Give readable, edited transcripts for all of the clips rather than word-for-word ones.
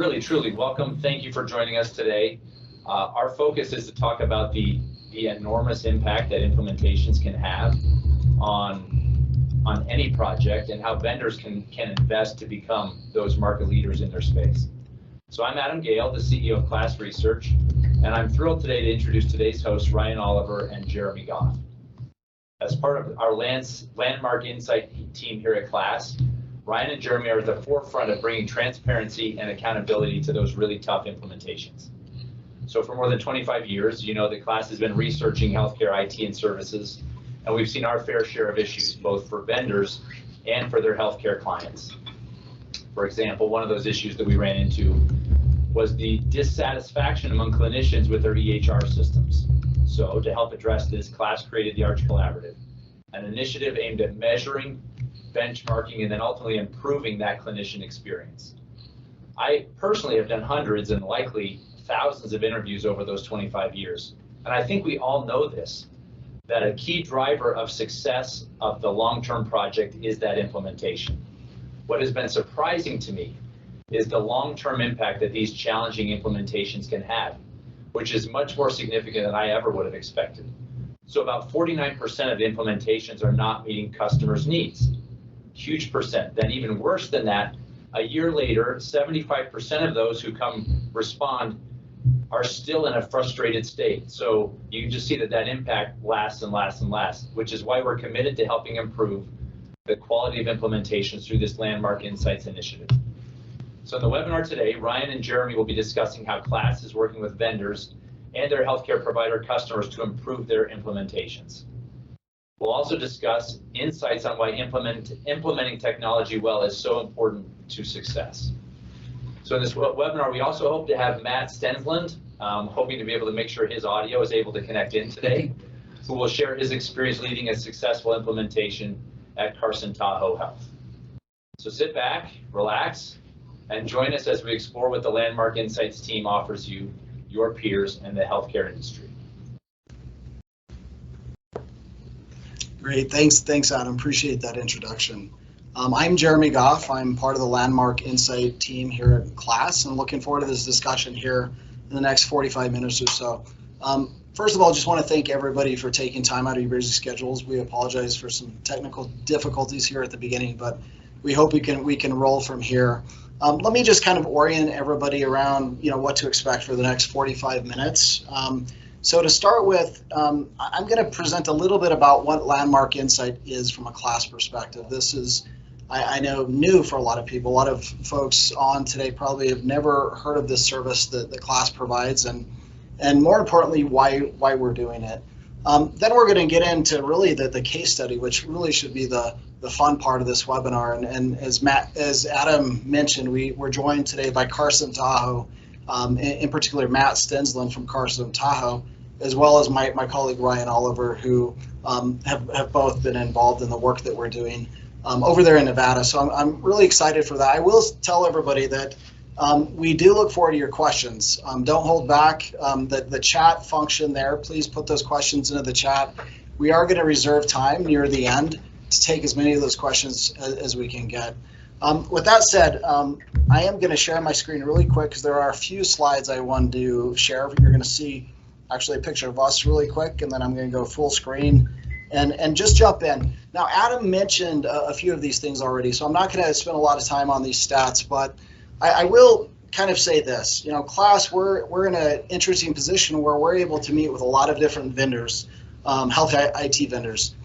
really, truly welcome. Thank you for joining us today. Our focus is to talk about the enormous impact that implementations can have on any project and how vendors can invest to become those market leaders in their space. So I'm Adam Gale, the CEO of KLAS Research, and I'm thrilled today to introduce today's hosts, Ryan Oliver and Jeremy Goff. As part of our Landmark Insight team here at KLAS, Ryan and Jeremy are at the forefront of bringing transparency and accountability to those really tough implementations. So for more than 25 years, you know that KLAS has been researching healthcare IT and services, and we've seen our fair share of issues, both for vendors and for their healthcare clients. For example, one of those issues that we ran into was the dissatisfaction among clinicians with their EHR systems. So to help address this, KLAS created the Arch Collaborative, an initiative aimed at measuring, benchmarking, and then ultimately improving that clinician experience. I personally have done hundreds and likely thousands of interviews over those 25 years. And I think we all know this, that a key driver of success of the long-term project is that implementation. What has been surprising to me is the long-term impact that these challenging implementations can have, which is much more significant than I ever would have expected. So about 49% of implementations are not meeting customers' needs. Huge percent. Then even worse than that, a year later, 75% of those who come respond are still in a frustrated state. So you can just see that impact lasts and lasts and lasts, which is why we're committed to helping improve the quality of implementations through this Landmark Insights initiative. So in the webinar today, Ryan and Jeremy will be discussing how KLAS is working with vendors and their healthcare provider customers to improve their implementations. We'll also discuss insights on why implementing technology well is so important to success. So in this webinar, we also hope to have Matt Stensland, hoping to be able to make sure his audio is able to connect in today, who will share his experience leading a successful implementation at Carson Tahoe Health. So sit back, relax, and join us as we explore what the Landmark Insights team offers you, your peers, and the healthcare industry. Great, thanks Adam, appreciate that introduction. I'm Jeremy Goff, I'm part of the Landmark Insight team here at KLAS, and looking forward to this discussion here in the next 45 minutes or so. First of all, just want to thank everybody for taking time out of your busy schedules. We apologize for some technical difficulties here at the beginning, but we hope we can roll from here. Let me just kind of orient everybody around, what to expect for the next 45 minutes. So to start with, I'm going to present a little bit about what Landmark Insight is from a KLAS perspective. This is, I know, new for a lot of people. A lot of folks on today probably have never heard of this service that KLAS provides, and more importantly, why we're doing it. Then we're going to get into really the case study, which really should be the fun part of this webinar. And as Adam mentioned, we're joined today by Carson Tahoe, in particular Matt Stensland from Carson Tahoe, as well as my colleague Ryan Oliver, who have both been involved in the work that we're doing over there in Nevada. So I'm really excited for that. I will tell everybody that we do look forward to your questions. Don't hold back. The chat function there, please put those questions into the chat. We are going to reserve time near the end to take as many of those questions as we can get. With that said, I am going to share my screen really quick because there are a few slides I want to share. You're going to see actually a picture of us really quick, and then I'm going to go full screen and just jump in. Now, Adam mentioned a few of these things already, so I'm not going to spend a lot of time on these stats, but I will kind of say this. KLAS, we're in an interesting position where we're able to meet with a lot of different vendors, health IT vendors.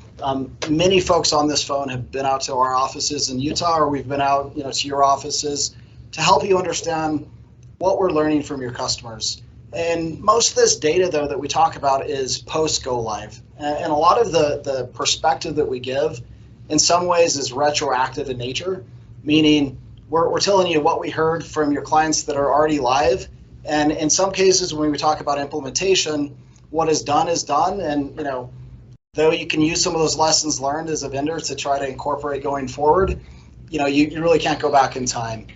Many folks on this phone have been out to our offices in Utah, or we've been out, to your offices to help you understand what we're learning from your customers. And most of this data, though, that we talk about is post-go live. And a lot of the perspective that we give in some ways is retroactive in nature, meaning we're telling you what we heard from your clients that are already live. And in some cases, when we talk about implementation, what is done is done. And, though you can use some of those lessons learned as a vendor to try to incorporate going forward, you really can't go back in time.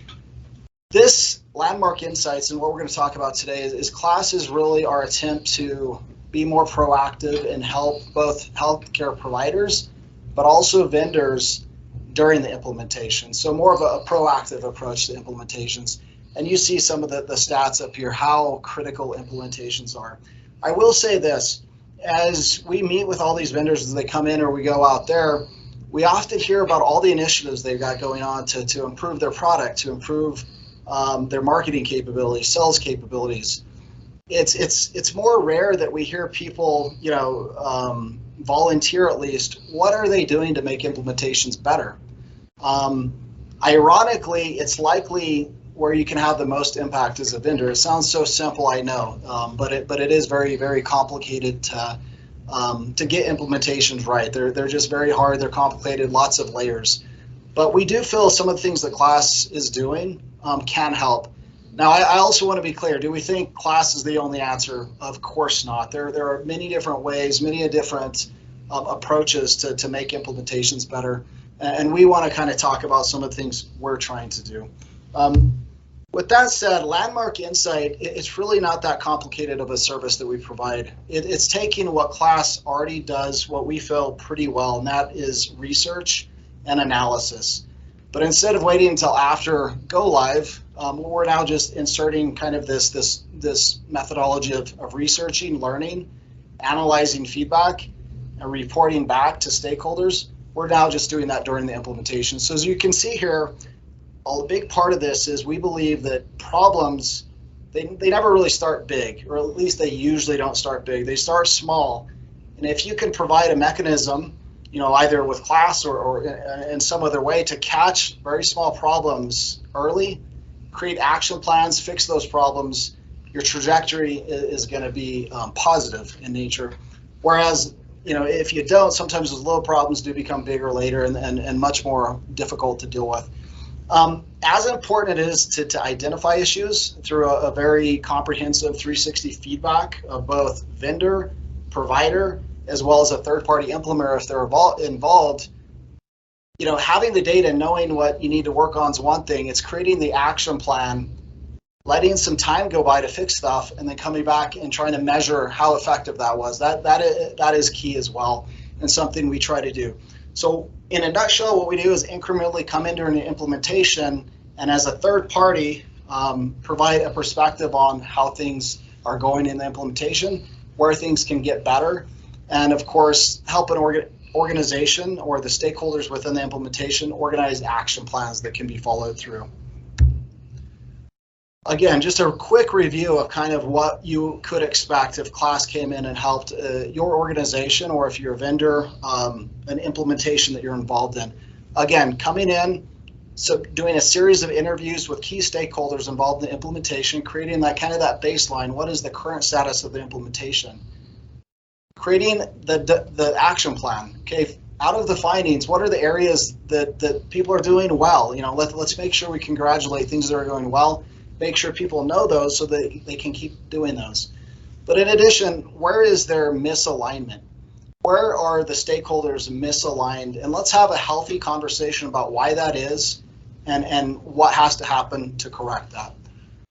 This Landmark Insights and what we're going to talk about today is KLAS is really our attempt to be more proactive and help both healthcare providers, but also vendors during the implementation. So more of a proactive approach to implementations. and you see some of the stats up here, how critical implementations are. I will say this, as we meet with all these vendors as they come in or we go out there, we often hear about all the initiatives they've got going on to improve their product, to improve their marketing capabilities, sales capabilities. It's more rare that we hear people, volunteer at least, what are they doing to make implementations better? Ironically, it's likely where you can have the most impact as a vendor. It sounds so simple, I know, but it is very, very complicated to get implementations right. They're just very hard. They're complicated, lots of layers. But we do feel some of the things that KLAS is doing can help. Now, I also want to be clear. Do we think KLAS is the only answer? Of course not. There are many different ways, many different approaches to make implementations better. And we want to kind of talk about some of the things we're trying to do. With that said, Landmark Insight, it's really not that complicated of a service that we provide. It's taking what KLAS already does, what we feel pretty well, and that is research and analysis. But instead of waiting until after go live, we're now just inserting kind of this methodology of researching, learning, analyzing feedback, and reporting back to stakeholders. We're now just doing that during the implementation. So as you can see here, a big part of this is we believe that problems, they never really start big, or at least they usually don't start big. They start small. And if you can provide a mechanism, either with KLAS or in some other way to catch very small problems early, create action plans, fix those problems, your trajectory is going to be positive in nature. Whereas, if you don't, sometimes those little problems do become bigger later and much more difficult to deal with. As important it is to identify issues through a very comprehensive 360 feedback of both vendor, provider, as well as a third-party implementer if they're involved, having the data, knowing what you need to work on is one thing. It's creating the action plan, letting some time go by to fix stuff, and then coming back and trying to measure how effective that was. That is key as well, and something we try to do. So in a nutshell, what we do is incrementally come in during the implementation, and as a third party, provide a perspective on how things are going in the implementation, where things can get better, and of course, help an organization or the stakeholders within the implementation organize action plans that can be followed through. Again, just a quick review of kind of what you could expect if KLAS came in and helped your organization, or if you're a vendor, an implementation that you're involved in. Again, coming in, so doing a series of interviews with key stakeholders involved in the implementation, creating that kind of that baseline. What is the current status of the implementation? Creating the action plan. Okay, out of the findings, what are the areas that people are doing well? Let's make sure we congratulate things that are going well. Make sure people know those so that they can keep doing those. But in addition, where is their misalignment? Where are the stakeholders misaligned? And let's have a healthy conversation about why that is and what has to happen to correct that.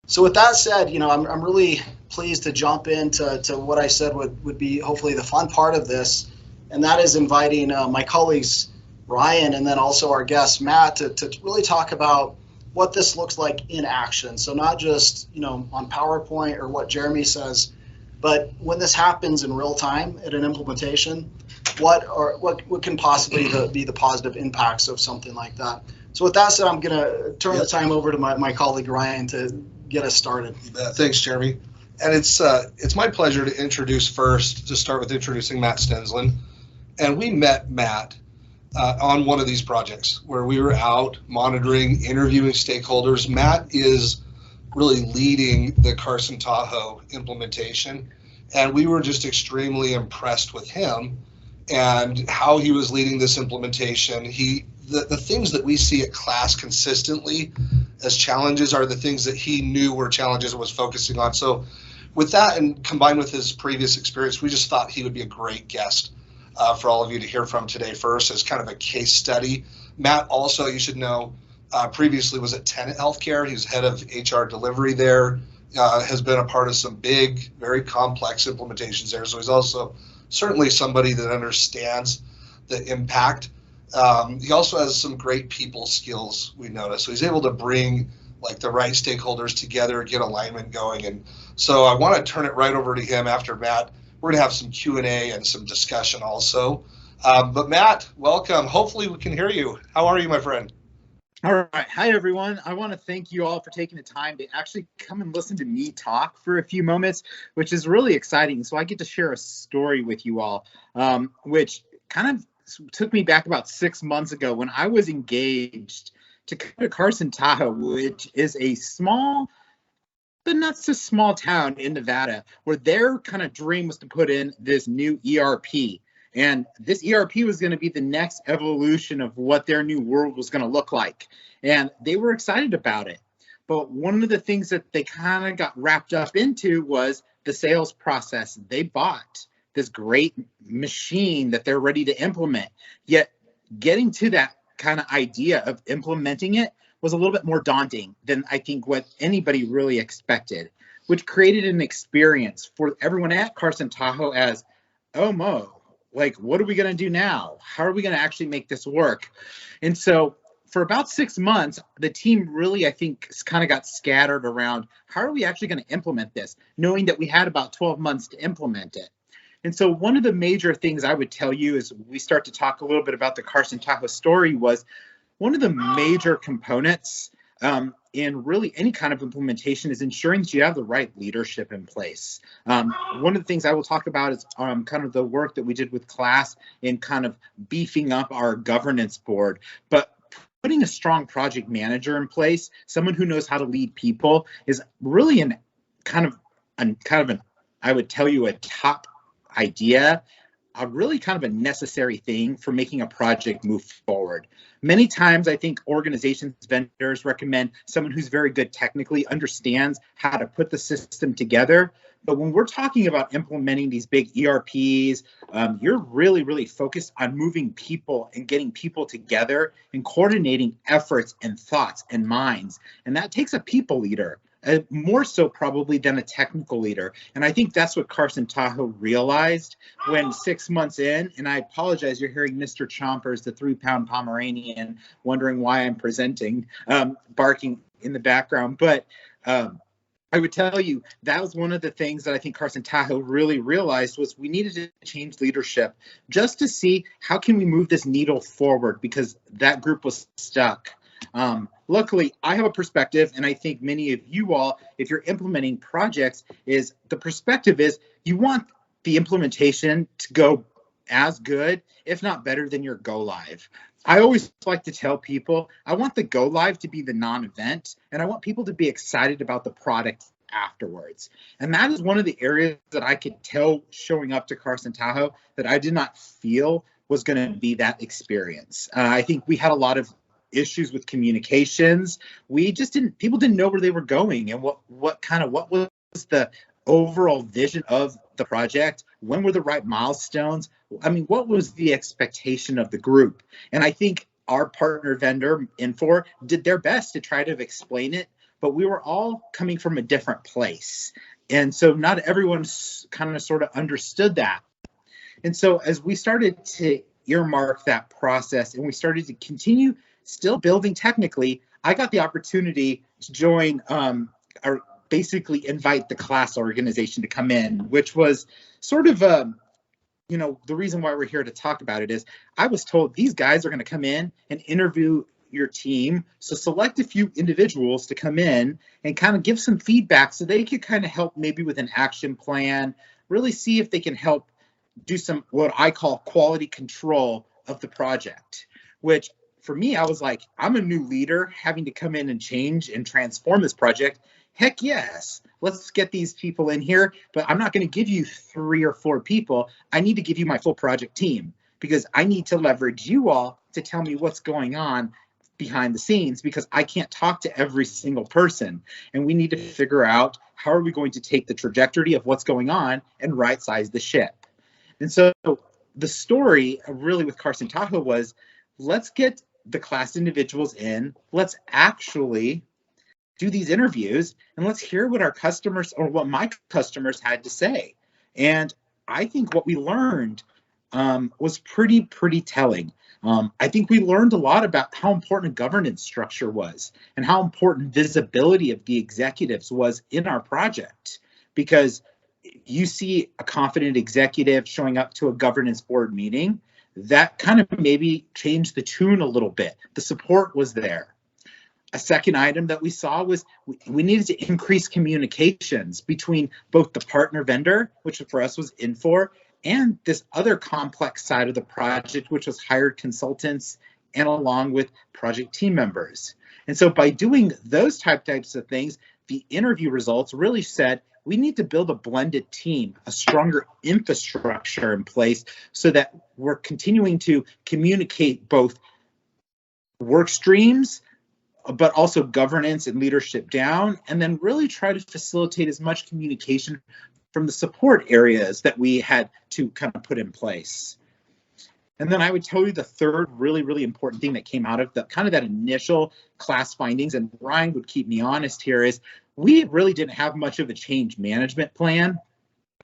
So with that said, I'm really pleased to jump into what I said would be hopefully the fun part of this, and that is inviting my colleagues Ryan and then also our guest Matt to really talk about what this looks like in action. So not just on PowerPoint or what Jeremy says, but when this happens in real time at an implementation, what can possibly be the positive impacts of something like that. So with that said, I'm going to turn the time over to my colleague Ryan to get us started. Thanks, Jeremy. And it's my pleasure to start with introducing Matt Stensland. And we met Matt on one of these projects where we were out monitoring, interviewing stakeholders. Matt is really leading the Carson Tahoe implementation, and we were just extremely impressed with him and how he was leading this implementation. The things that we see at KLAS consistently as challenges are the things that he knew were challenges and was focusing on. So with that, and combined with his previous experience, we just thought he would be a great guest for all of you to hear from today first as kind of a case study. Matt also, you should know, previously was at Tenet Healthcare. He was head of HR delivery there, has been a part of some big, very complex implementations there. So he's also certainly somebody that understands the impact. He also has some great people skills, we noticed. So he's able to bring like the right stakeholders together, get alignment going. And so I want to turn it right over to him after Matt. We're going to have some Q&A and some discussion also. But Matt, welcome. Hopefully we can hear you. How are you, my friend? All right. Hi, everyone. I want to thank you all for taking the time to actually come and listen to me talk for a few moments, which is really exciting. So I get to share a story with you all, which kind of took me back about 6 months ago when I was engaged to come to Carson, Tahoe, which is a small, but not so small town in Nevada, where their kind of dream was to put in this new ERP. And this ERP was going to be the next evolution of what their new world was going to look like. And they were excited about it. But one of the things that they kind of got wrapped up into was the sales process. They bought this great machine that they're ready to implement. Yet getting to that kind of idea of implementing it was a little bit more daunting than I think what anybody really expected, which created an experience for everyone at Carson Tahoe as, oh, Mo, like, what are we going to do now? How are we going to actually make this work? And so for about 6 months, the team really, I think, kind of got scattered around how are we actually going to implement this, knowing that we had about 12 months to implement it. And so one of the major things I would tell you as we start to talk a little bit about the Carson Tahoe story was one of the major components in really any kind of implementation is ensuring that you have the right leadership in place. One of the things I will talk about is kind of the work that we did with KLAS in kind of beefing up our governance board. But putting a strong project manager in place, someone who knows how to lead people, is really I would tell you, a top idea, really kind of a necessary thing for making a project move forward. Many times I think organizations, vendors recommend someone who's very good technically, understands how to put the system together. But when we're talking about implementing these big ERPs, you're really, really focused on moving people and getting people together and coordinating efforts and thoughts and minds. And that takes a people leader. More so probably than a technical leader. And I think that's what Carson Tahoe realized when 6 months in, and I apologize, you're hearing Mr. Chompers, the 3-pound Pomeranian, wondering why I'm presenting, barking in the background. But I would tell you that was one of the things that I think Carson Tahoe really realized was we needed to change leadership just to see how can we move this needle forward, because that group was stuck. Luckily, I have a perspective, and I think many of you all, if you're implementing projects, is the perspective is you want the implementation to go as good, if not better, than your go live. I always like to tell people, I want the go live to be the non-event, and I want people to be excited about the product afterwards. And that is one of the areas that I could tell showing up to Carson Tahoe that I did not feel was going to be that experience. I think we had a lot of issues with communications. People didn't know where they were going and what was the overall vision of the project. When were the right milestones? I mean, what was the expectation of the group? And I think our partner vendor, Infor, did their best to try to explain it, but we were all coming from a different place. And so not everyone kind of sort of understood that. And so as we started to earmark that process and we started to continue still building technically, I got the opportunity to join or basically invite the KLAS organization to come in, which was sort of the reason why we're here to talk about it is I was told these guys are going to come in and interview your team. So select a few individuals to come in and kind of give some feedback so they could kind of help maybe with an action plan, really see if they can help do some what I call quality control of the project, which for me, I was like, I'm a new leader having to come in and change and transform this project. Heck yes, let's get these people in here, but I'm not going to give you 3 or 4 people. I need to give you my full project team because I need to leverage you all to tell me what's going on behind the scenes because I can't talk to every single person. And we need to figure out how are we going to take the trajectory of what's going on and right size the ship. And so the story really with Carson Tahoe was, let's get the KLAS individuals in, let's actually do these interviews and let's hear what our customers or what my customers had to say. And I think what we learned was pretty telling. I think we learned a lot about how important a governance structure was and how important visibility of the executives was in our project, because you see a confident executive showing up to a governance board meeting, that kind of maybe changed the tune a little bit. The support was there. A second item that we saw was we needed to increase communications between both the partner vendor, which for us was Infor, and this other complex side of the project, which was hired consultants and along with project team members. And so by doing those types of things, the interview results really said we need to build a blended team, a stronger infrastructure in place so that we're continuing to communicate both work streams, but also governance and leadership down, and then really try to facilitate as much communication from the support areas that we had to kind of put in place. And then I would tell you the third really important thing that came out of the kind of that initial class findings, and Ryan would keep me honest here, is we really didn't have much of a change management plan,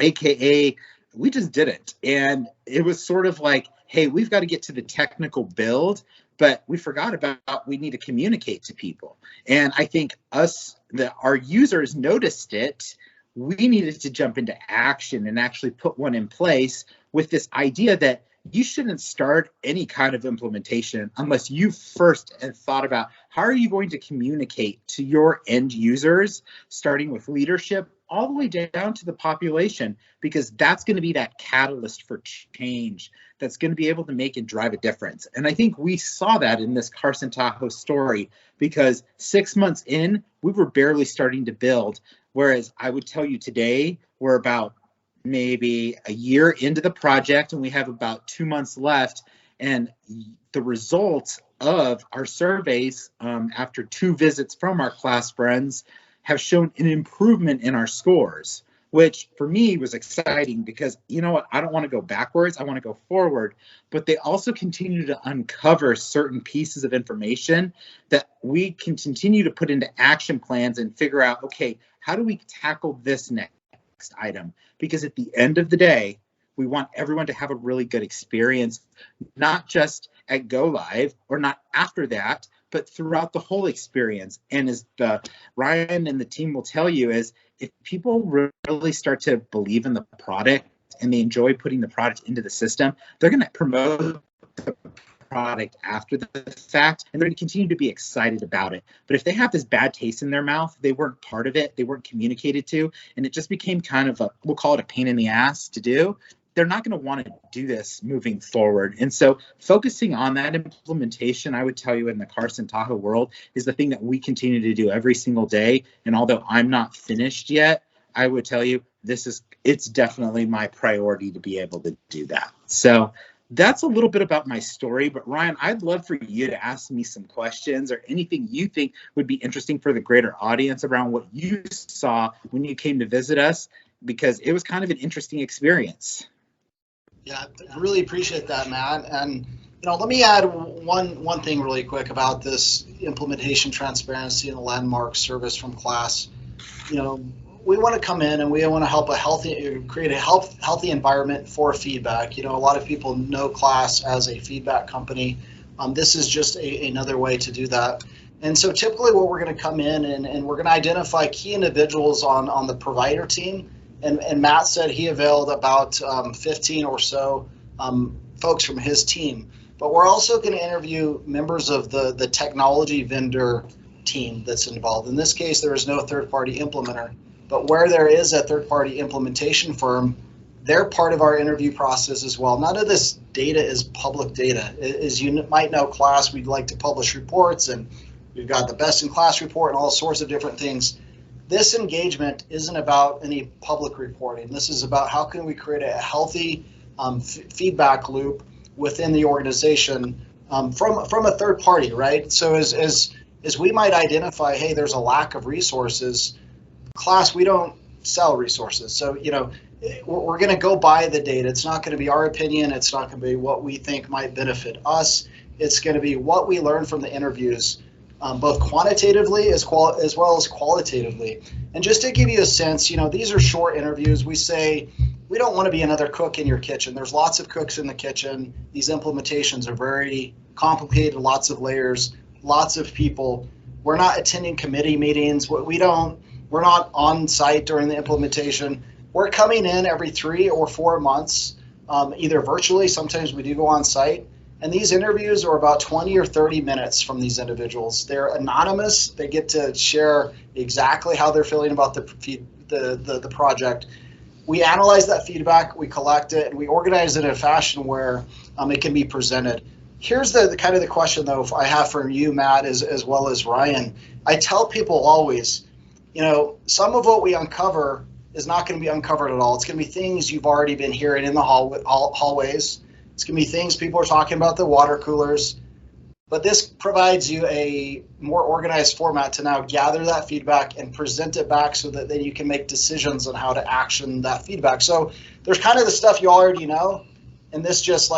AKA we just didn't. And it was sort of like, hey, we've got to get to the technical build, but we forgot about we need to communicate to people. And I think our users noticed it. We needed to jump into action and actually put one in place with this idea that you shouldn't start any kind of implementation unless you first have thought about how are you going to communicate to your end users, starting with leadership all the way down to the population, because that's going to be that catalyst for change that's going to be able to make and drive a difference. And I think we saw that in this Carson Tahoe story, because 6 months in, we were barely starting to build. Whereas I would tell you today, we're about maybe a year into the project and we have about 2 months left. And the results of our surveys after 2 visits from our class friends have shown an improvement in our scores, which for me was exciting because, you know what, I don't want to go backwards, I want to go forward. But they also continue to uncover certain pieces of information that we can continue to put into action plans and figure out, okay, how do we tackle this next item? Because at the end of the day, we want everyone to have a really good experience, not just at Go Live or not after that, but throughout the whole experience. And as Ryan and the team will tell you, is if people really start to believe in the product and they enjoy putting the product into the system, they're going to promote the product after the fact, and they're going to continue to be excited about it. But if they have this bad taste in their mouth, they weren't part of it, they weren't communicated to, and it just became kind of a, we'll call it a pain in the ass to do, they're not going to want to do this moving forward. And so focusing on that implementation, I would tell you in the Carson Tahoe world, is the thing that we continue to do every single day. And although I'm not finished yet, I would tell you it's definitely my priority to be able to do that. So that's a little bit about my story. But Ryan, I'd love for you to ask me some questions or anything you think would be interesting for the greater audience around what you saw when you came to visit us, because it was kind of an interesting experience. Yeah, I really appreciate that, Matt. And let me add one thing really quick about this implementation transparency and the landmark service from KLAS. We want to come in and we want to help create a healthy environment for feedback. A lot of people know KLAS as a feedback company. This is just another way to do that. And so typically what we're going to come in and we're going to identify key individuals on the provider team. And Matt said he availed about 15 or so folks from his team. But we're also going to interview members of the technology vendor team that's involved. In this case, there is no third-party implementer. But where there is a third-party implementation firm, they're part of our interview process as well. None of this data is public data. As you might know, KLAS, we'd like to publish reports, and we've got the best-in-class report and all sorts of different things. This engagement isn't about any public reporting. This is about how can we create a healthy feedback loop within the organization from a third party, right? So as we might identify, hey, there's a lack of resources. KLAS, we don't sell resources. So, we're going to go by the data. It's not going to be our opinion. It's not going to be what we think might benefit us. It's going to be what we learn from the interviews. Both quantitatively as well as qualitatively. And just to give you a sense, these are short interviews. We say, we don't want to be another cook in your kitchen. There's lots of cooks in the kitchen. These implementations are very complicated, lots of layers, lots of people. We're not attending committee meetings. We're not on site during the implementation. We're coming in every 3 or 4 months, either virtually, sometimes we do go on site. And these interviews are about 20 or 30 minutes from these individuals. They're anonymous. They get to share exactly how they're feeling about the project. We analyze that feedback, we collect it, and we organize it in a fashion where it can be presented. Here's the kind of the question, though, I have for you, Matt, as well as Ryan. I tell people always, some of what we uncover is not going to be uncovered at all. It's going to be things you've already been hearing in the hallways. It's going to be things people are talking about, the water coolers. But this provides you a more organized format to now gather that feedback and present it back so that then you can make decisions on how to action that feedback. So there's kind of the stuff you already know, and this just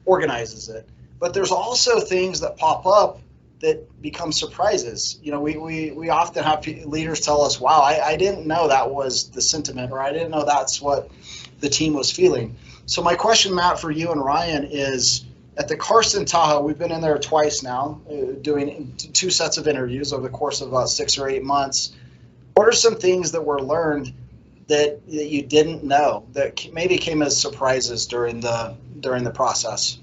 organizes it. But there's also things that pop up that become surprises. We often have leaders tell us, wow, I didn't know that was the sentiment, or I didn't know that's what the team was feeling. So my question, Matt, for you and Ryan is, at the Carson Tahoe, we've been in there twice now, doing 2 sets of interviews over the course of about 6 or 8 months. What are some things that were learned that you didn't know that maybe came as surprises during the process?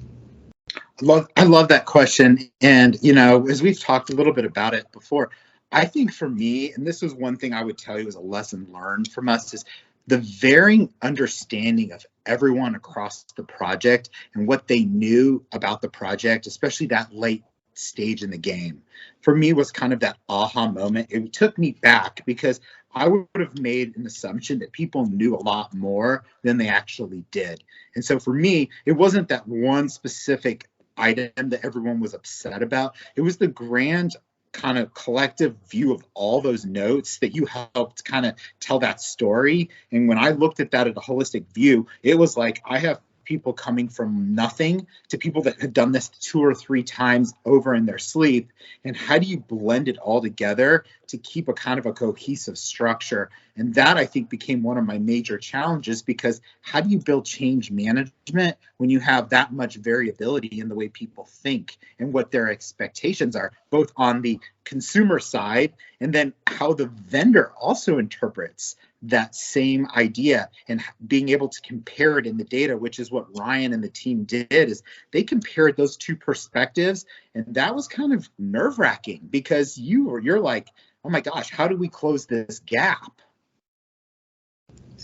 I love that question. And, as we've talked a little bit about it before, I think for me, and this is one thing I would tell you as a lesson learned from us, is the varying understanding of everyone across the project and what they knew about the project, especially that late stage in the game, for me was kind of that aha moment. It took me back because I would have made an assumption that people knew a lot more than they actually did. And so for me, it wasn't that one specific item that everyone was upset about. It was the grand kind of collective view of all those notes that you helped kind of tell that story. And when I looked at that at a holistic view, it was like I have people coming from nothing to people that had done this 2 or 3 times over in their sleep. And how do you blend it all together to keep a kind of a cohesive structure? And that, I think, became one of my major challenges, because how do you build change management when you have that much variability in the way people think and what their expectations are, both on the consumer side and then how the vendor also interprets that same idea, and being able to compare it in the data, which is what Ryan and the team did, is they compared those 2 perspectives. And that was kind of nerve-wracking, because you're like, oh my gosh, how do we close this gap?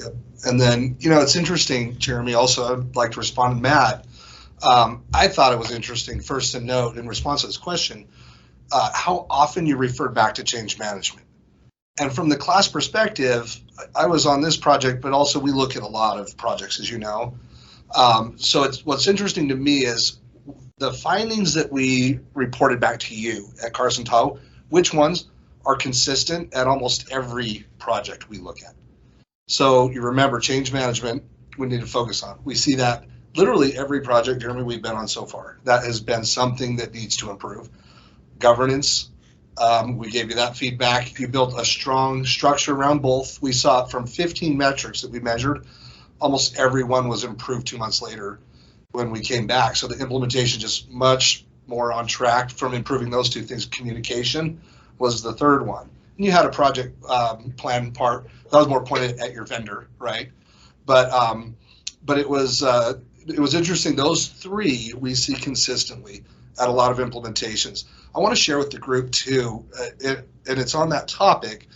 Yep. And then, it's interesting, Jeremy, also, I'd like to respond to Matt. I thought it was interesting, first to note, in response to this question, how often you referred back to change management. And from the class perspective, I was on this project, but also we look at a lot of projects, as you know. So what's interesting to me is the findings that we reported back to you at Carson Tahoe, which ones are consistent at almost every project we look at. So you remember, change management, we need to focus on. We see that literally every project, Jeremy, we've been on so far. That has been something that needs to improve. Governance, we gave you that feedback. You built a strong structure around both. We saw it from 15 metrics that we measured. Almost everyone was improved 2 months later when we came back. So the implementation just much more on track from improving those 2 things. Communication was the third one. And you had a project plan part that was more pointed at your vendor, right? But it was interesting. Those 3 we see consistently at a lot of implementations. I want to share with the group too, and it's on that topic,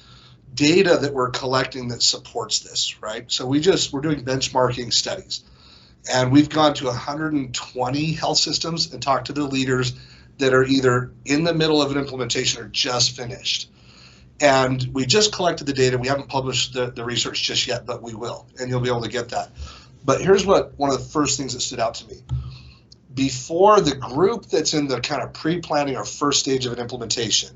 data that we're collecting that supports this, right? So we're doing benchmarking studies, and we've gone to 120 health systems and talked to the leaders that are either in the middle of an implementation or just finished. And we just collected the data. We haven't published the research just yet, but we will, and you'll be able to get that. But here's one of the first things that stood out to me. Before, the group that's in the kind of pre-planning or first stage of an implementation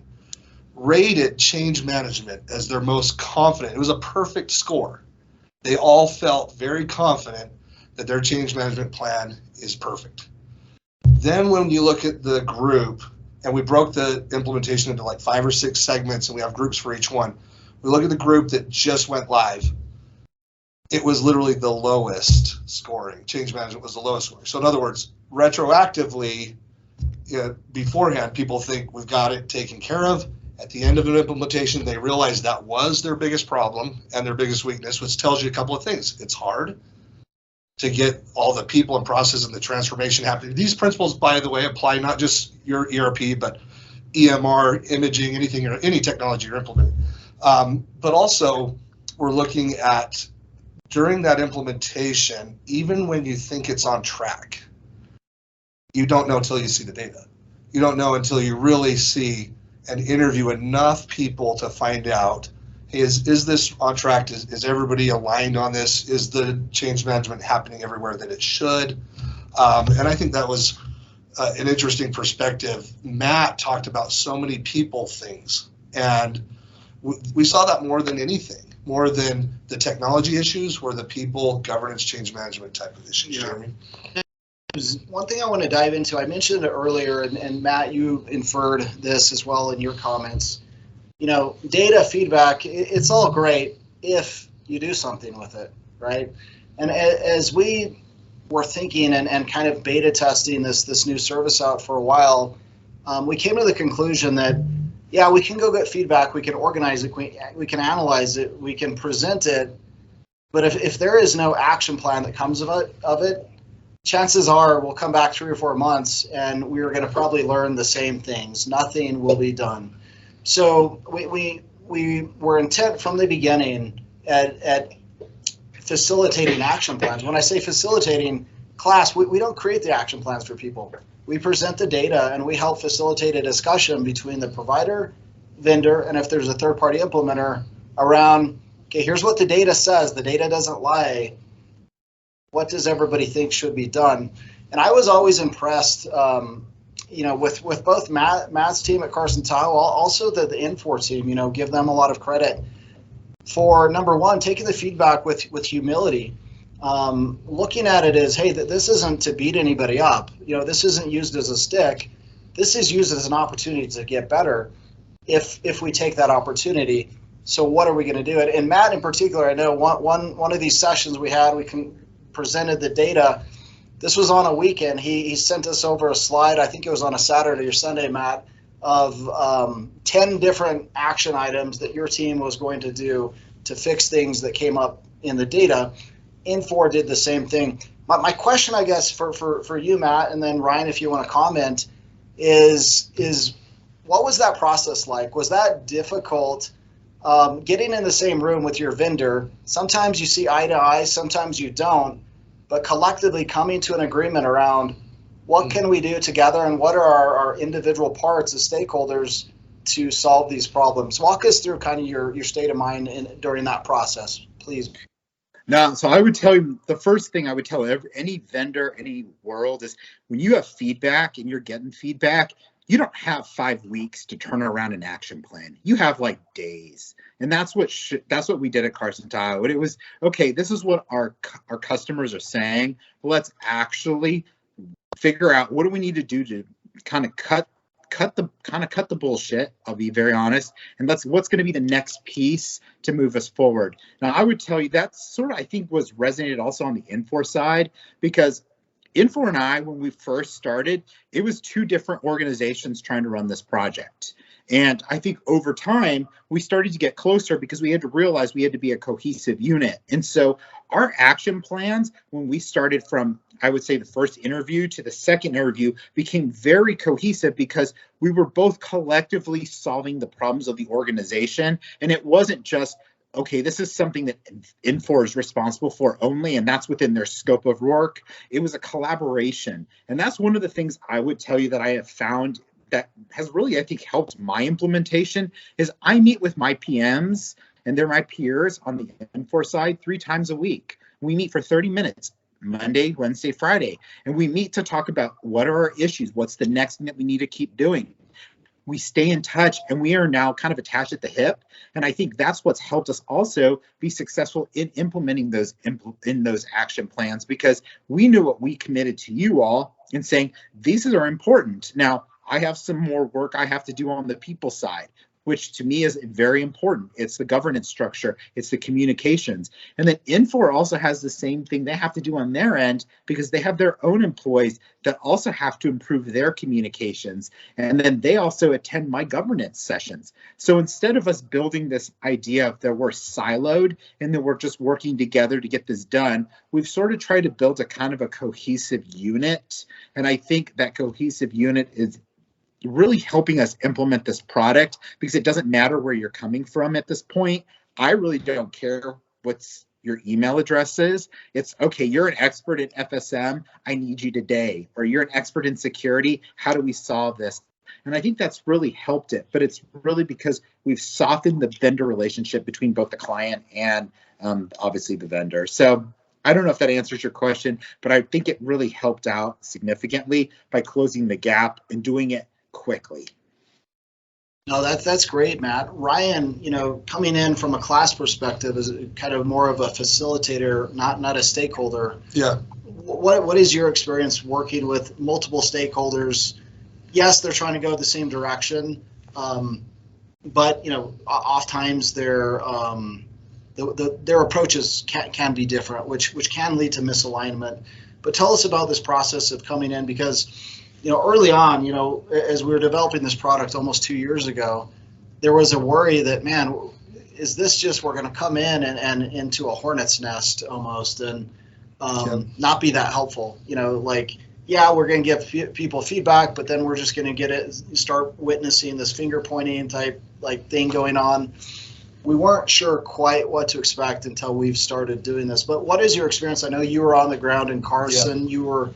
rated change management as their most confident. It was a perfect score. They all felt very confident that their change management plan is perfect. Then when you look at the group, and we broke the implementation into like 5 or 6 segments, and we have groups for each one. We look at the group that just went live. it was literally the lowest scoring. Change management was the lowest scoring. So in other words, retroactively, beforehand, people think we've got it taken care of. At the end of an implementation, they realize that was their biggest problem and their biggest weakness, which tells you a couple of things. It's hard to get all the people and process and the transformation happening. These principles, by the way, apply not just your ERP, but EMR, imaging, anything, or any technology you're implementing. But also, we're looking at during that implementation, even when you think it's on track, you don't know until you see the data. You don't know until you really see and interview enough people to find out, hey, is this on track? Is everybody aligned on this? Is the change management happening everywhere that it should? And I think that was an interesting perspective. Matt talked about so many people things, and we saw that more than anything, more than the technology issues, were the people, governance, change management type of issues. Yeah. Jeremy? One thing I want to dive into, I mentioned it earlier, and Matt, you inferred this as well in your comments. Data feedback, it's all great if you do something with it, right? And as we were thinking and kind of beta testing this new service out for a while, we came to the conclusion that, yeah, we can go get feedback, we can organize it, we can analyze it, we can present it, but if there is no action plan that comes of it, chances are we'll come back 3 or 4 months and we're going to probably learn the same things. Nothing will be done. So we were intent from the beginning at facilitating action plans. When I say facilitating, KLAS, we don't create the action plans for people. We present the data and we help facilitate a discussion between the provider, vendor, and if there's a third-party implementer around, okay, here's what the data says. The data doesn't lie. What does everybody think should be done? And I was always impressed, with both Matt's team at Carson Tahoe, also the Infor team, give them a lot of credit for, number one, taking the feedback with humility, looking at it as, hey, this isn't to beat anybody up. This isn't used as a stick. This is used as an opportunity to get better if we take that opportunity. So what are we going to do? And Matt in particular, I know one of these sessions we had, presented the data. This was on a weekend. He sent us over a slide, I think it was on a Saturday or Sunday, Matt, of 10 different action items that your team was going to do to fix things that came up in the data. Infor did the same thing. My question, I guess, for you, Matt, and then Ryan, if you want to comment, is what was that process like? Was that difficult? Getting in the same room with your vendor, sometimes you see eye to eye, sometimes you don't, but collectively coming to an agreement around what can we do together and what are our individual parts as stakeholders to solve these problems. Walk us through kind of your state of mind during that process, please. Now, so I would tell you, the first thing I would tell any vendor, any world is when you have feedback and you're getting feedback, you don't have 5 weeks to turn around an action plan. You have like days. And that's what we did at Carson Tahoe. It was, okay, this is what our customers are saying. Let's actually figure out what do we need to do to kind of cut the bullshit. I'll be very honest. And what's going to be the next piece to move us forward. Now, I would tell you that's sort of, I think, was resonated also on the Infor side, because Infor and I, when we first started, it was 2 different organizations trying to run this project. And I think over time, we started to get closer because we had to realize we had to be a cohesive unit. And so our action plans, when we started from, I would say, the first interview to the second interview, became very cohesive because we were both collectively solving the problems of the organization. And it wasn't just, okay, this is something that Infor is responsible for only, and that's within their scope of work. It was a collaboration. And that's one of the things I would tell you that I have found that has really, I think, helped my implementation is I meet with my PMs and they're my peers on the Infor side 3 times a week. We meet for 30 minutes, Monday, Wednesday, Friday, and we meet to talk about what are our issues, what's the next thing that we need to keep doing. We stay in touch, and we are now kind of attached at the hip. And I think that's what's helped us also be successful in implementing those action plans, because we knew what we committed to you all in saying these are important. Now, I have some more work I have to do on the people side, which to me is very important. It's the governance structure, it's the communications. And then Infor also has the same thing they have to do on their end, because they have their own employees that also have to improve their communications. And then they also attend my governance sessions. So instead of us building this idea that we're siloed and that we're just working together to get this done, we've sort of tried to build a kind of a cohesive unit. And I think that cohesive unit is really helping us implement this product, because it doesn't matter where you're coming from at this point. I really don't care what's your email address is. It's okay, you're an expert in FSM, I need you today. Or you're an expert in security, how do we solve this? And I think that's really helped it, but it's really because we've softened the vendor relationship between both the client and obviously the vendor. So I don't know if that answers your question, but I think it really helped out significantly by closing the gap and doing it quickly. No, that's great, Matt. Ryan, coming in from a KLAS perspective as kind of more of a facilitator, not a stakeholder. Yeah. What is your experience working with multiple stakeholders? Yes, they're trying to go the same direction, but oftentimes their approaches can be different, which can lead to misalignment. But tell us about this process of coming in, because early on, as we were developing this product almost 2 years ago, there was a worry that, man, is this just we're going to come in and into a hornet's nest almost and not be that helpful? Yeah, we're going to give people feedback, but then we're just going to start witnessing this finger pointing type thing going on. We weren't sure quite what to expect until we've started doing this. But what is your experience? I know you were on the ground in Carson. Yeah.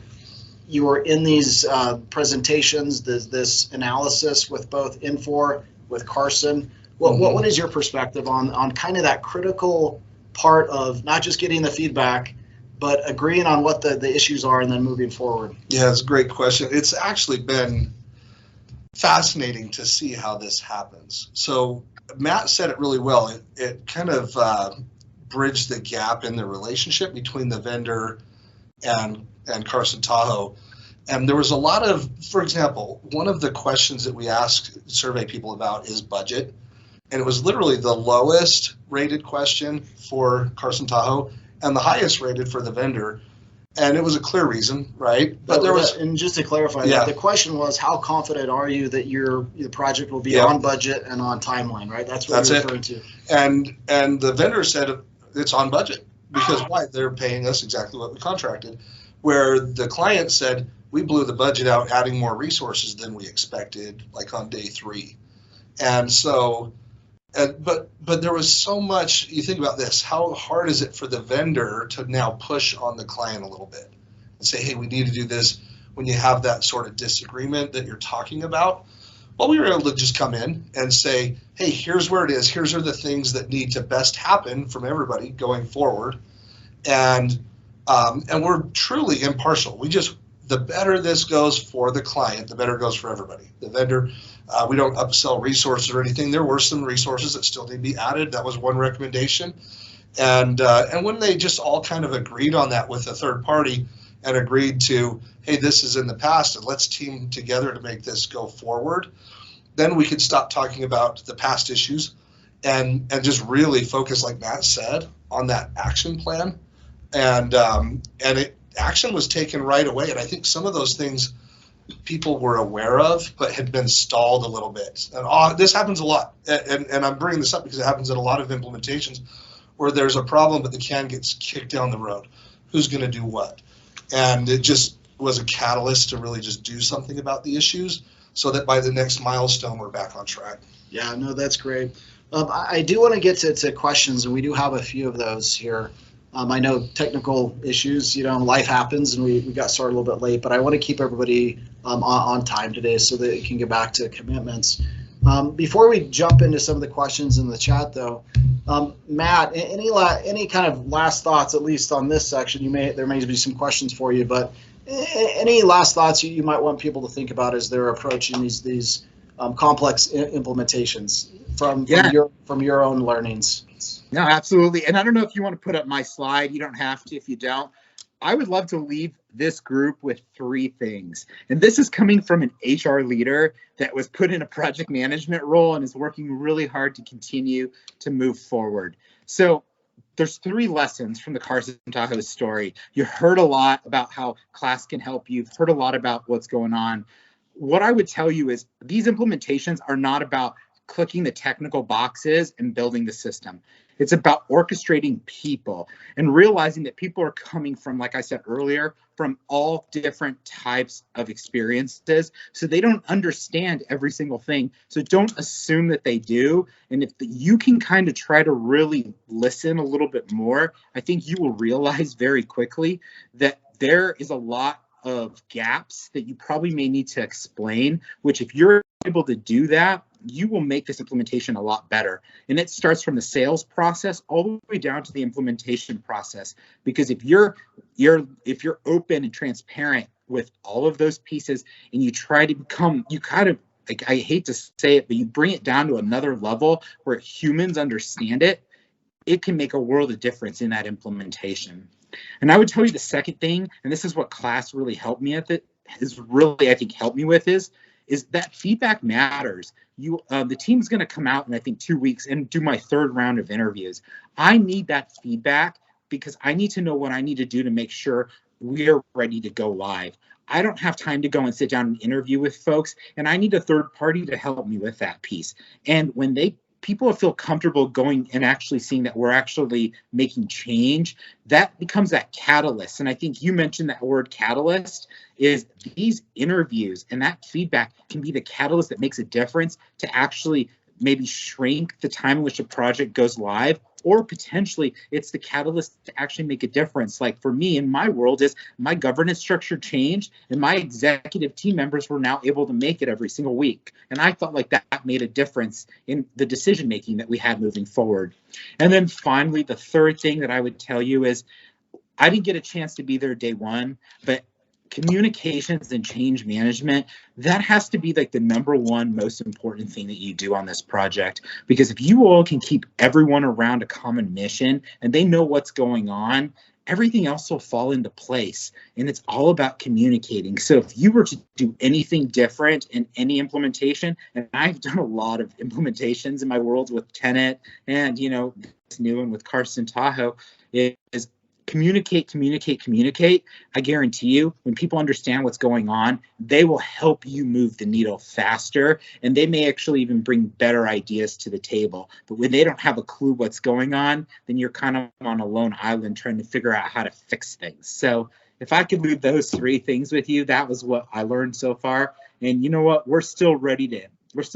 You were in these presentations, this analysis with both Infor, with Carson. What is your perspective on kind of that critical part of not just getting the feedback, but agreeing on what the issues are and then moving forward? Yeah, it's a great question. It's actually been fascinating to see how this happens. So Matt said it really well. It kind of bridged the gap in the relationship between the vendor and Carson Tahoe. And there was a lot of, for example, one of the questions that we asked survey people about is budget. And it was literally the lowest rated question for Carson Tahoe and the highest rated for the vendor. And it was a clear reason, right? But there was, and just to clarify, the question was, how confident are you that your project will be on budget and on timeline, right? That's what you're referring to. And the vendor said it's on budget, because why? They're paying us exactly what we contracted. Where the client said, we blew the budget out adding more resources than we expected, like on day 3. And so, but there was so much. You think about this, how hard is it for the vendor to now push on the client a little bit and say, hey, we need to do this, when you have that sort of disagreement that you're talking about? Well, we were able to just come in and say, hey, here's where it is. Here's are the things that need to best happen from everybody going forward. And we're truly impartial. The better this goes for the client, the better it goes for everybody. The vendor, we don't upsell resources or anything. There were some resources that still need to be added. That was one recommendation. And when they just all kind of agreed on that with a third party and agreed to, hey, this is in the past and let's team together to make this go forward, then we could stop talking about the past issues and just really focus, like Matt said, on that action plan. And action was taken right away. And I think some of those things people were aware of, but had been stalled a little bit. And this happens a lot. And I'm bringing this up because it happens in a lot of implementations where there's a problem, but the can gets kicked down the road. Who's going to do what? And it just was a catalyst to really just do something about the issues so that by the next milestone, we're back on track. Yeah, no, that's great. I do want to get to questions, and we do have a few of those here. I know technical issues, life happens, and we got started a little bit late, but I want to keep everybody on time today so that it can get back to commitments. Before we jump into some of the questions in the chat, though, Matt, any kind of last thoughts, at least on this section? There may be some questions for you, but any last thoughts you might want people to think about as they're approaching these complex implementations from your own learnings? No, absolutely. And I don't know if you want to put up my slide. You don't have to if you don't. I would love to leave this group with 3 things. And this is coming from an HR leader that was put in a project management role and is working really hard to continue to move forward. So there's 3 lessons from the Carson Tahoe story. You heard a lot about how KLAS can help you. You've heard a lot about what's going on. What I would tell you is these implementations are not about clicking the technical boxes and building the system. It's about orchestrating people and realizing that people are coming from, like I said earlier, from all different types of experiences. So they don't understand every single thing. So don't assume that they do. And if you can kind of try to really listen a little bit more, I think you will realize very quickly that there is a lot of gaps that you probably may need to explain, which if you're able to do that, you will make this implementation a lot better. And it starts from the sales process all the way down to the implementation process. Because if you're open and transparent with all of those pieces and you try to become, you kind of, like, I hate to say it, but you bring it down to another level where humans understand it, it can make a world of difference in that implementation. And I would tell you the second thing, and this is what KLAS really helped me with, is that feedback matters. The team's going to come out in, I think, 2 weeks and do my 3rd round of interviews. I need that feedback because I need to know what I need to do to make sure we're ready to go live. I don't have time to go and sit down and interview with folks, and I need a 3rd party to help me with that piece. And when people feel comfortable going and actually seeing that we're actually making change, that becomes that catalyst. And I think you mentioned that word catalyst. Is these interviews and that feedback can be the catalyst that makes a difference to actually maybe shrink the time in which a project goes live, or potentially it's the catalyst to actually make a difference. Like for me in my world is my governance structure changed and my executive team members were now able to make it every single week. And I felt like that made a difference in the decision making that we had moving forward. And then finally, the 3rd thing that I would tell you is I didn't get a chance to be there day 1, but communications and change management, that has to be like the #1 most important thing that you do on this project. Because if you all can keep everyone around a common mission and they know what's going on, everything else will fall into place. And it's all about communicating. So if you were to do anything different in any implementation, and I've done a lot of implementations in my world with Tenet and, you know, this new one with Carson Tahoe, is communicate. I guarantee you, when people understand what's going on, they will help you move the needle faster, and they may actually even bring better ideas to the table. But when they don't have a clue what's going on, then you're kind of on a lone island trying to figure out how to fix things. So if I could leave those 3 things with you, that was what I learned so far. And you know what? We're still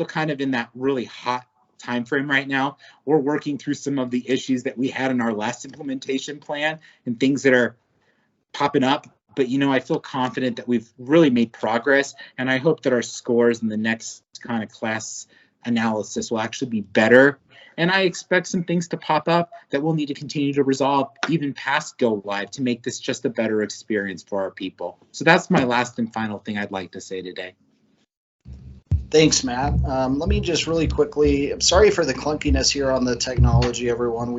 kind of in that really hot time frame right now. We're working through some of the issues that we had in our last implementation plan and things that are popping up. But, you know, I feel confident that we've really made progress, and I hope that our scores in the next kind of KLAS analysis will actually be better. And I expect some things to pop up that we'll need to continue to resolve even past go live to make this just a better experience for our people. So that's my last and final thing I'd like to say today. Thanks, Matt. Let me just really quickly, I'm sorry for the clunkiness here on the technology, everyone.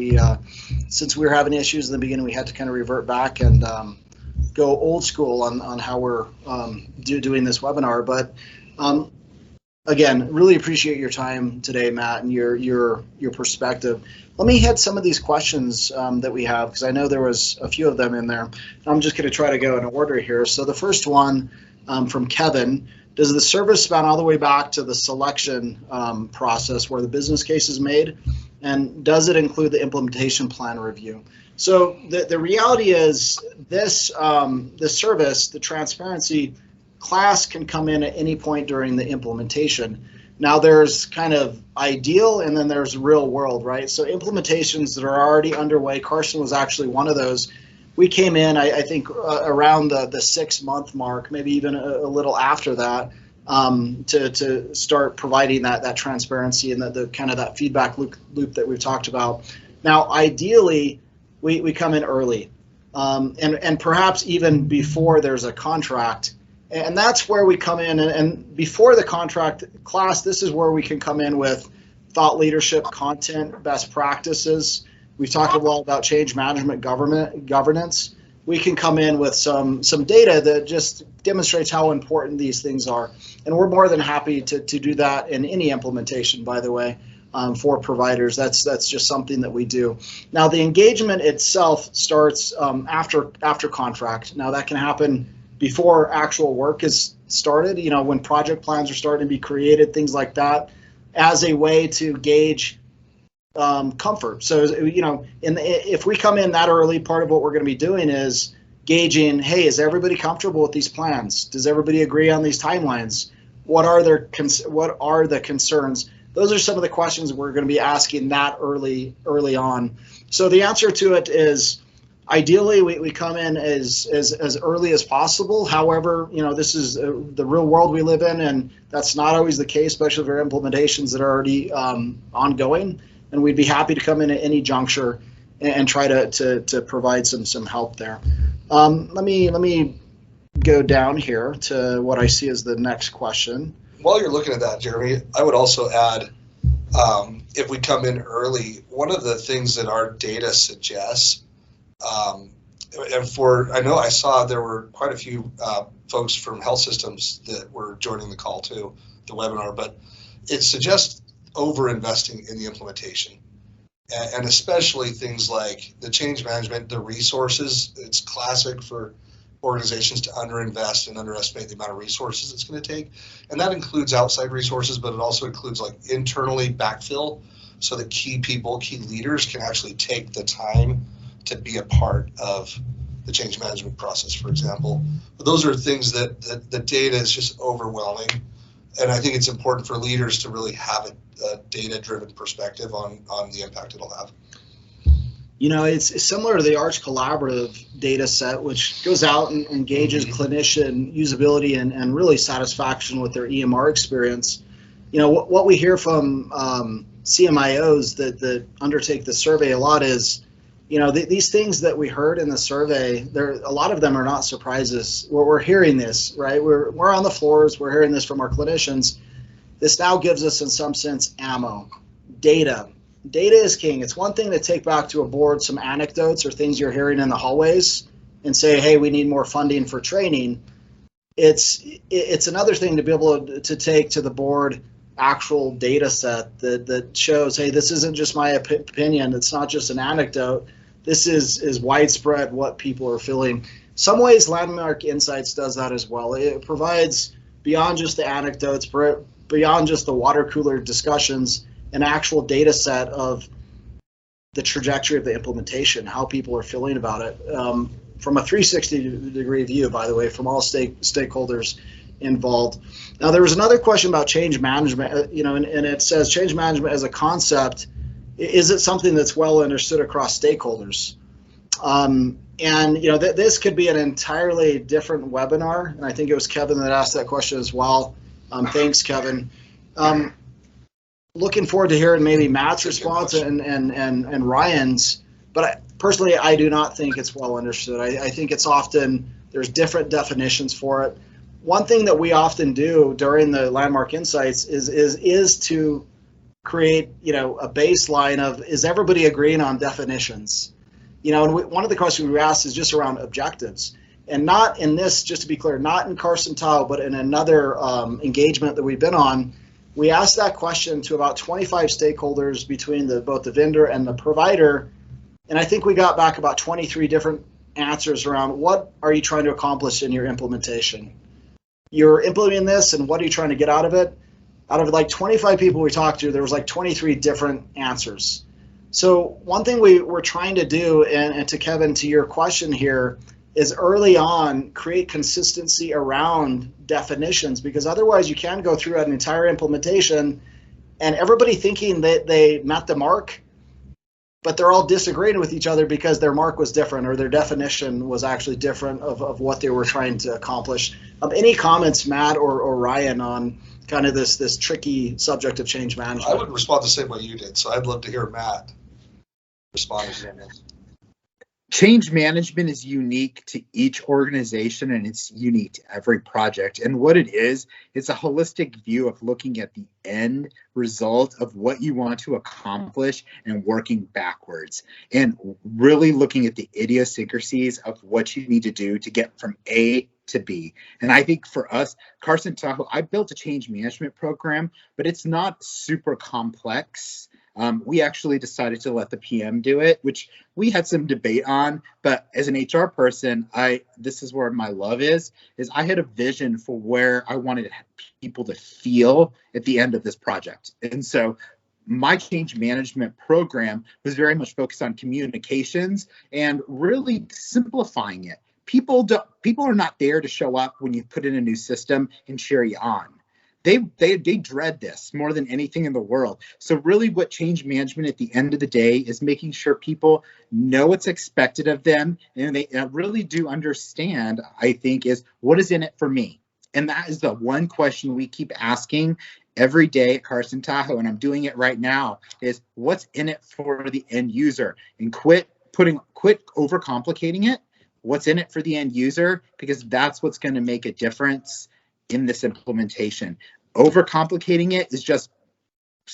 Since we were having issues in the beginning, we had to kind of revert back and go old school on how we're doing this webinar. But again, really appreciate your time today, Matt, and your perspective. Let me hit some of these questions that we have, because I know there was a few of them in there. I'm just going to try to go in order here. So the first one from Kevin: does the service span all the way back to the selection process where the business case is made? And does it include the implementation plan review? So the reality is this service, the transparency, KLAS can come in at any point during the implementation. Now there's kind of ideal and then there's real world, right? So implementations that are already underway, Carson was actually one of those. We came in, I think, around the 6-month mark, maybe even a little after that, to start providing that transparency and the kind of that feedback loop that we've talked about. Now, ideally, we come in early, and perhaps even before there's a contract, and that's where we come in. And before the contract, KLAS, this is where we can come in with thought leadership, content, best practices. We've talked a lot about change management, governance, we can come in with some data that just demonstrates how important these things are. And we're more than happy to do that in any implementation, by the way, for providers. That's just something that we do. Now, the engagement itself starts after contract. Now, that can happen before actual work is started, when project plans are starting to be created, things like that, as a way to gauge comfort. So, if we come in that early, part of what we're going to be doing is gauging, hey, is everybody comfortable with these plans? Does everybody agree on these timelines? What are the concerns? Those are some of the questions we're going to be asking that early on. So the answer to it is, ideally, we come in as early as possible. However, this is the real world we live in, and that's not always the case, especially for implementations that are already ongoing. And we'd be happy to come in at any juncture and try to provide some help there. Let me go down here to what I see as the next question. While you're looking at that, Jeremy, I would also add, if we come in early, one of the things that our data suggests, I know I saw there were quite a few folks from health systems that were joining the call too, the webinar, but it suggests over-investing in the implementation, and especially things like the change management, the resources. It's classic for organizations to underinvest and underestimate the amount of resources it's going to take, and that includes outside resources, but it also includes like internally backfill, so that key leaders can actually take the time to be a part of the change management process, for example. But those are things that the data is just overwhelming. And I think it's important for leaders to really have a data-driven perspective on the impact it'll have. It's similar to the Arch Collaborative data set, which goes out and engages clinician usability and really satisfaction with their EMR experience. What we hear from CMIOs that undertake the survey a lot is, these things that we heard in the survey, a lot of them are not surprises. We're hearing this, right? We're on the floors, we're hearing this from our clinicians. This now gives us, in some sense, ammo. Data is king. It's one thing to take back to a board some anecdotes or things you're hearing in the hallways and say, hey, we need more funding for training. It's another thing to be able to take to the board actual data set that shows, hey, this isn't just my opinion. It's not just an anecdote. This is widespread what people are feeling. Some ways Landmark Insights does that as well. It provides, beyond just the anecdotes, beyond just the water cooler discussions, an actual data set of the trajectory of the implementation, how people are feeling about it, from a 360-degree view, by the way, from all stakeholders involved. Now, there was another question about change management, and it says change management as a concept, is it something that's well understood across stakeholders? This could be an entirely different webinar, and I think it was Kevin that asked that question as well. Thanks, Kevin. Looking forward to hearing maybe Matt's response and Ryan's, but personally, I do not think it's well understood. I think it's often, there's different definitions for it. One thing that we often do during the Landmark Insights is to create, a baseline of, is everybody agreeing on definitions? And one of the questions we asked is just around objectives. And not in this, just to be clear, not in Carson Tile, but in another engagement that we've been on, we asked that question to about 25 stakeholders between both the vendor and the provider. And I think we got back about 23 different answers around, what are you trying to accomplish in your implementation? You're implementing this, and what are you trying to get out of it? Out of like 25 people we talked to, there was like 23 different answers. So one thing we're trying to do, and to Kevin, to your question here, is early on create consistency around definitions, because otherwise you can go through an entire implementation and everybody thinking that they met the mark, but they're all disagreeing with each other because their mark was different or their definition was actually different of what they were trying to accomplish. Any comments, Matt or Ryan, on kind of this tricky subject of change management? I would respond the same way you did, so I'd love to hear Matt respond to this. Change management is unique to each organization and it's unique to every project. And what it is, it's a holistic view of looking at the end result of what you want to accomplish and working backwards and really looking at the idiosyncrasies of what you need to do to get from A to B. And I think for us, Carson Tahoe, I built a change management program, but it's not super complex. We actually decided to let the PM do it, which we had some debate on. But as an HR person, this is where my love is I had a vision for where I wanted people to feel at the end of this project. And so my change management program was very much focused on communications and really simplifying it. People are not there to show up when you put in a new system and cheer you on. They dread this more than anything in the world. So really what change management at the end of the day is making sure people know what's expected of them and they really do understand, I think, is what is in it for me? And that is the one question we keep asking every day at Carson Tahoe, and I'm doing it right now, is what's in it for the end user? And quit overcomplicating it. What's in it for the end user? Because that's what's going to make a difference in this implementation. Overcomplicating it is just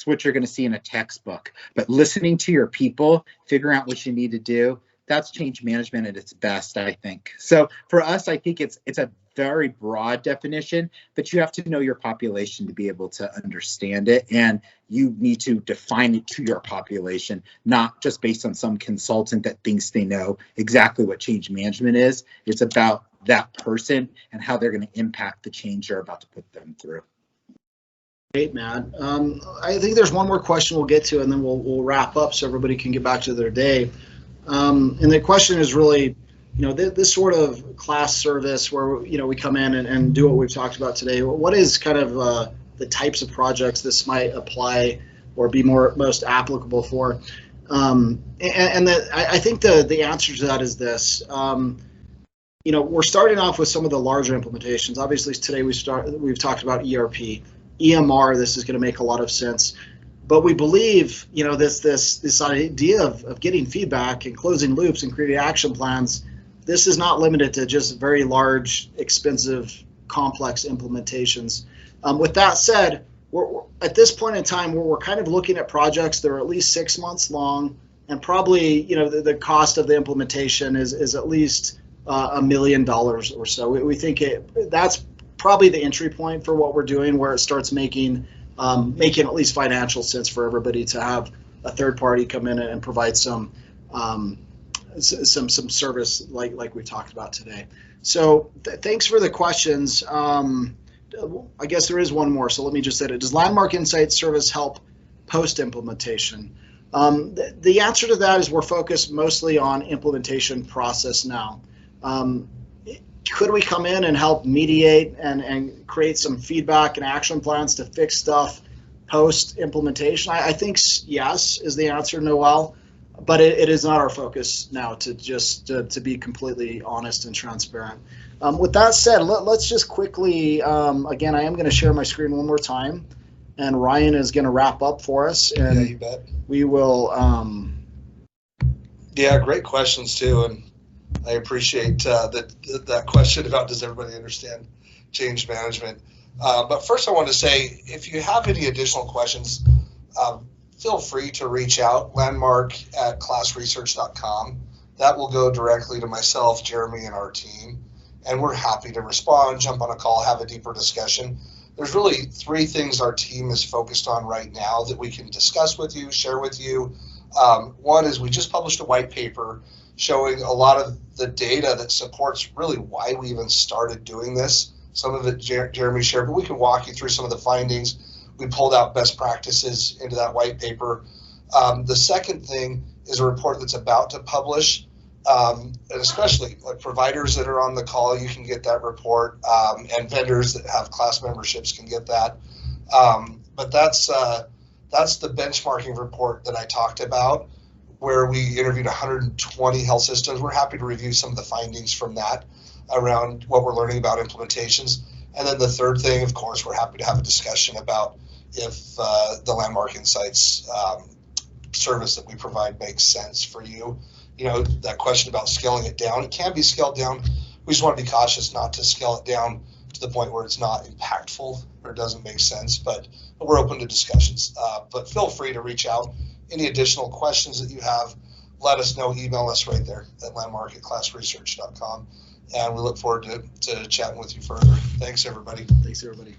what you're going to see in a textbook, but listening to your people, figuring out what you need to do, that's change management at its best, I think. So for us, I think it's a very broad definition, but you have to know your population to be able to understand it, and you need to define it to your population, not just based on some consultant that thinks they know exactly what change management is. It's about that person and how they're going to impact the change you're about to put them through. Great, Matt. I think there's one more question we'll get to, and then we'll wrap up so everybody can get back to their day. And the question is really, this sort of class service where, we come in and do what we've talked about today. What is kind of the types of projects this might apply or be most applicable for? I think the answer to that is this. We're starting off with some of the larger implementations. Obviously, today we've talked about ERP, EMR. This is going to make a lot of sense, but we believe, this idea of getting feedback and closing loops and creating action plans. This is not limited to just very large, expensive, complex implementations. With that said, we're at this point in time where we're kind of looking at projects that are at least 6 months long, and probably, the cost of the implementation is at least $1 million or so. We think that's probably the entry point for what we're doing, where it starts making at least financial sense for everybody to have a third party come in and provide some service like we talked about today. So thanks for the questions. I guess there is one more, so let me just say it. Does Landmark Insight service help post implementation? The answer to that is we're focused mostly on implementation process now. Could we come in and help mediate and create some feedback and action plans to fix stuff post implementation? I think yes is the answer, Noel, but it is not our focus now, to be completely honest and transparent. With that said, let's just quickly, again, I am going to share my screen one more time, and Ryan is going to wrap up for us. And yeah, you bet. We will. Yeah, great questions too, and I appreciate that question about does everybody understand change management. But first I want to say, if you have any additional questions, feel free to reach out, landmark@classresearch.com. That will go directly to myself, Jeremy, and our team, and we're happy to respond, jump on a call, have a deeper discussion. There's really 3 things our team is focused on right now that we can discuss with you, share with you. One is we just published a white paper showing a lot of the data that supports really why we even started doing this. Some of it Jeremy shared, but we can walk you through some of the findings. We pulled out best practices into that white paper. The second thing is a report that's about to publish, and especially like providers that are on the call, you can get that report, and vendors that have class memberships can get that. But that's the benchmarking report that I talked about, where we interviewed 120 health systems. We're happy to review some of the findings from that around what we're learning about implementations. And then the third thing, of course, we're happy to have a discussion about if the Landmark Insights service that we provide makes sense for you that question about scaling it down. It can be scaled down. We just want to be cautious not to scale it down to the point where it's not impactful or doesn't make sense, but we're open to discussions. But feel free to reach out. Any additional questions that you have, let us know. Email us right there at landmark@clasresearch.com. And we look forward to chatting with you further. Thanks, everybody. Thanks, everybody.